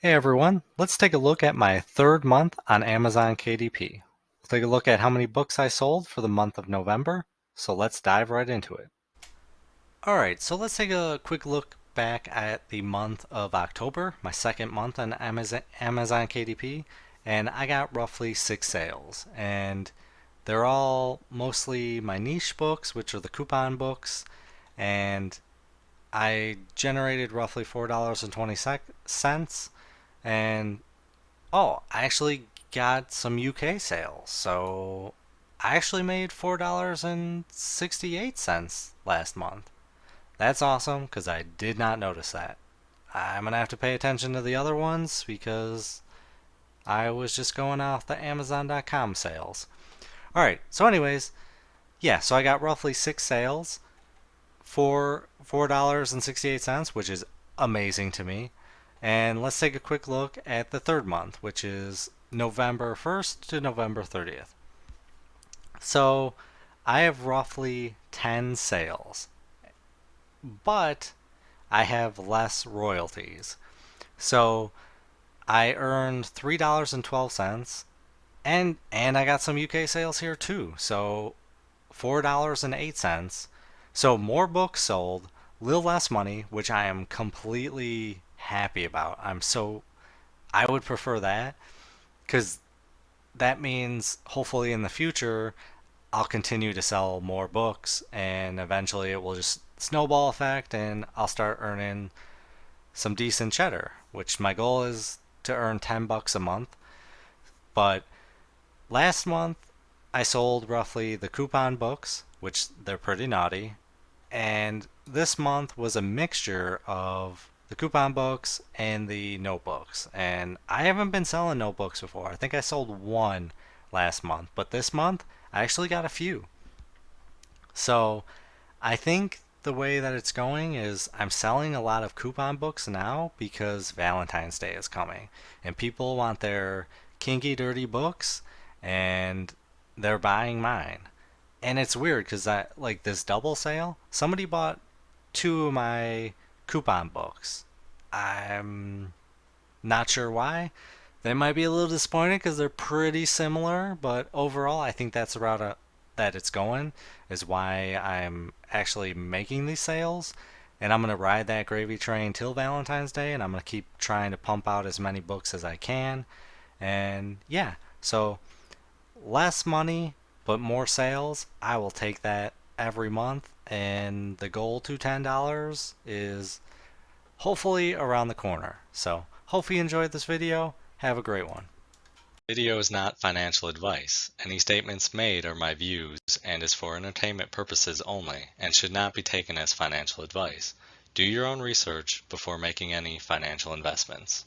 Hey everyone, let's take a look at my third month on Amazon KDP. We'll take a look at how many books I sold for the month of November, so let's dive right into it. Alright, so let's take a quick look back at the month of October, my second month on Amazon KDP, and I got roughly 6 sales. And they're all mostly my niche books, which are the coupon books, and I generated roughly $4.20. And oh, I actually got some UK sales. So I actually made $4.68 last month. That's awesome because I did not notice that. I'm going to have to pay attention to the other ones because I was just going off the Amazon.com sales. Alright, so, anyways, yeah, so I got roughly 6 sales for $4.68, which is amazing to me. And let's take a quick look at the third month, which is November 1st to November 30th. So I have roughly 10 sales, but I have less royalties. So I earned $3.12, and I got some UK sales here too. So $4.08. So more books sold, little less money, which I am completely happy about. I would prefer that because that means hopefully in the future I'll continue to sell more books and eventually it will just snowball effect and I'll start earning some decent cheddar, which my goal is to earn $10 a month. But last month I sold roughly the coupon books, which they're pretty naughty, and this month was a mixture of the coupon books and the notebooks. And I haven't been selling notebooks before. I think I sold one last month, but this month I actually got a few. So I think the way that it's going is I'm selling a lot of coupon books now because Valentine's Day is coming and people want their kinky, dirty books and they're buying mine. And it's weird because I like this double sale. Somebody bought two of my coupon books. I'm not sure why. They might be a little disappointed because they're pretty similar, but overall, I think that's the route that it's going, is why I'm actually making these sales. And I'm going to ride that gravy train till Valentine's Day, and I'm going to keep trying to pump out as many books as I can. And yeah, so less money, but more sales. I will take that every month. And the goal to $10 is hopefully around the corner. So, hopefully you enjoyed this video. Have a great one. Video is not financial advice. Any statements made are my views and is for entertainment purposes only and should not be taken as financial advice. Do your own research before making any financial investments.